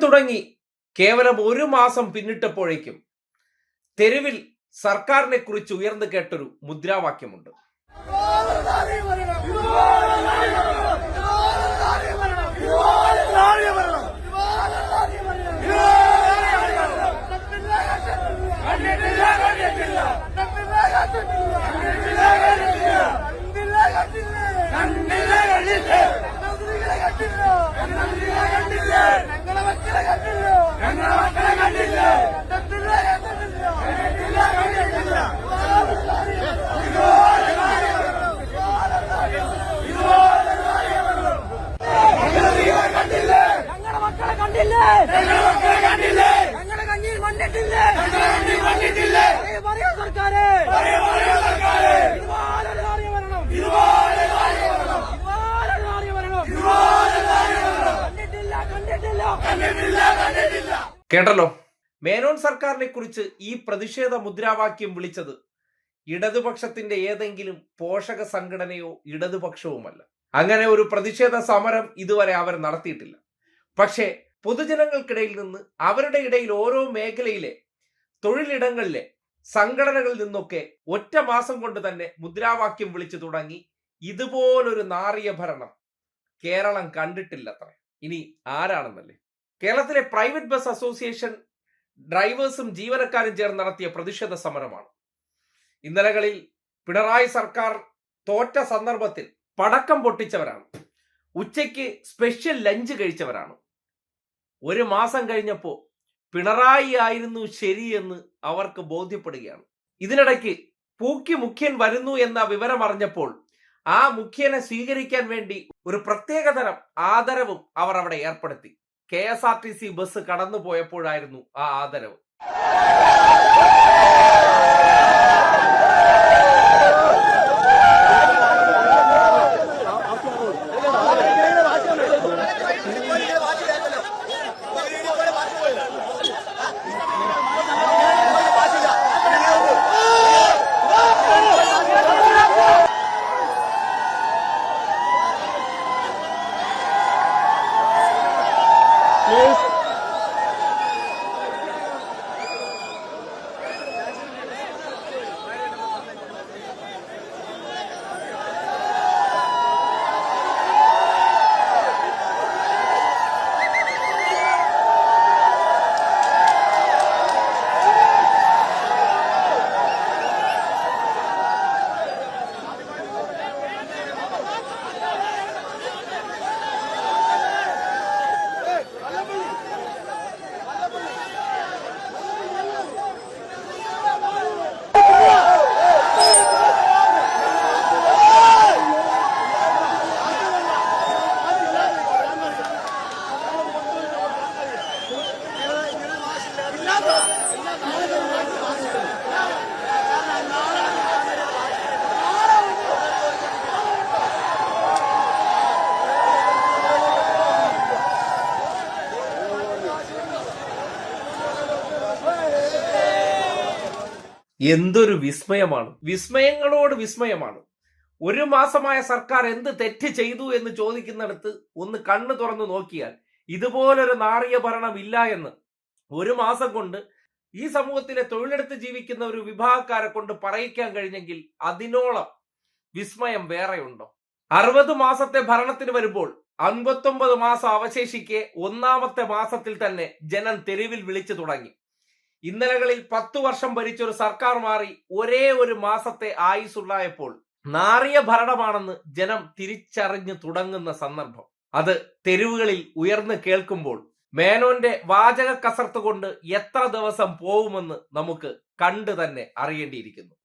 തുടങ്ങി കേവലം ഒരു മാസം പിന്നിട്ടപ്പോഴേക്കും തെരുവിൽ സർക്കാരിനെ കുറിച്ച് ഉയർന്നു കേട്ടൊരു മുദ്രാവാക്യമുണ്ട്. കേട്ടല്ലോ, മേനോൻ സർക്കാരിനെ കുറിച്ച് ഈ പ്രതിഷേധ മുദ്രാവാക്യം വിളിച്ചത് ഇടതുപക്ഷത്തിന്റെ ഏതെങ്കിലും പോഷക സംഘടനയോ ഇടതുപക്ഷവുമല്ല. അങ്ങനെ ഒരു പ്രതിഷേധ സമരം ഇതുവരെ അവർ നടത്തിയിട്ടില്ല. പക്ഷേ പൊതുജനങ്ങൾക്കിടയിൽ നിന്ന്, അവരുടെ ഇടയിൽ ഓരോ മേഖലയിലെ തൊഴിലിടങ്ങളിലെ സംഘടനകളിൽ നിന്നൊക്കെ ഒറ്റ മാസം കൊണ്ട് തന്നെ മുദ്രാവാക്യം വിളിച്ചു തുടങ്ങി. ഇതുപോലൊരു നാറിയ ഭരണം കേരളം കണ്ടിട്ടില്ലത്ര. ഇനി ആരാണെന്നല്ലേ? കേരളത്തിലെ പ്രൈവറ്റ് ബസ് അസോസിയേഷൻ ഡ്രൈവേഴ്സും ജീവനക്കാരും ചേർന്ന് നടത്തിയ പ്രതിഷേധ സമരമാണ്. ഇന്നലകളിൽ പിണറായി സർക്കാർ തോറ്റ സന്ദർഭത്തിൽ പടക്കം പൊട്ടിച്ചവരാണ്. ഉച്ചയ്ക്ക് സ്പെഷ്യൽ ലഞ്ച് കഴിച്ചവരാണ്. ഒരു മാസം കഴിഞ്ഞപ്പോ പിണറായി ആയിരുന്നു ശരിയെന്ന് അവർക്ക് ബോധ്യപ്പെടുകയാണ്. ഇതിനിടയ്ക്ക് പൂക്കി മുഖ്യൻ വരുന്നു എന്ന വിവരം അറിഞ്ഞപ്പോൾ ആ മുഖ്യനെ സ്വീകരിക്കാൻ വേണ്ടി ഒരു പ്രത്യേകതരം ആദരവും അവർ അവിടെ ഏർപ്പെടുത്തി. KSRTC ബസ് കടന്നു പോയപ്പോഴായിരുന്നു ആ ആദരവ്. എന്തൊരു വിസ്മയമാണ്! വിസ്മയങ്ങളോട് വിസ്മയമാണ്. ഒരു മാസമായ സർക്കാർ എന്ത് തെറ്റ് ചെയ്തു എന്ന് ചോദിക്കുന്നിടത്ത് ഒന്ന് കണ്ണു തുറന്നു നോക്കിയാൽ ഇതുപോലൊരു നാറിയ ഭരണം ഇല്ല എന്ന് ഒരു മാസം കൊണ്ട് ഈ സമൂഹത്തിലെ തൊഴിലെടുത്ത് ജീവിക്കുന്ന ഒരു വിഭാഗക്കാരെ കൊണ്ട് പറയിക്കാൻ കഴിഞ്ഞെങ്കിൽ അതിനോളം വിസ്മയം വേറെയുണ്ടോ? 60 മാസത്തെ ഭരണത്തിന് വരുമ്പോൾ 59 മാസം അവശേഷിക്കെ ഒന്നാമത്തെ മാസത്തിൽ തന്നെ ജനം തെരുവിൽ വിളിച്ചു തുടങ്ങി. ഇന്നലകളിൽ 10 വർഷം ഭരിച്ചൊരു സർക്കാർ മാറി ഒരേ ഒരു മാസത്തെ ആയുസ്സുള്ളായപ്പോൾ നാറിയ ഭരണമാണെന്ന് ജനം തിരിച്ചറിഞ്ഞു തുടങ്ങുന്ന സന്ദർഭം അത് തെരുവുകളിൽ ഉയർന്നു കേൾക്കുമ്പോൾ മേനോന്റെ വാചക കസർത്ത് കൊണ്ട് എത്ര ദിവസം പോവുമെന്ന് നമുക്ക് കണ്ടു തന്നെ അറിയേണ്ടിയിരിക്കുന്നു.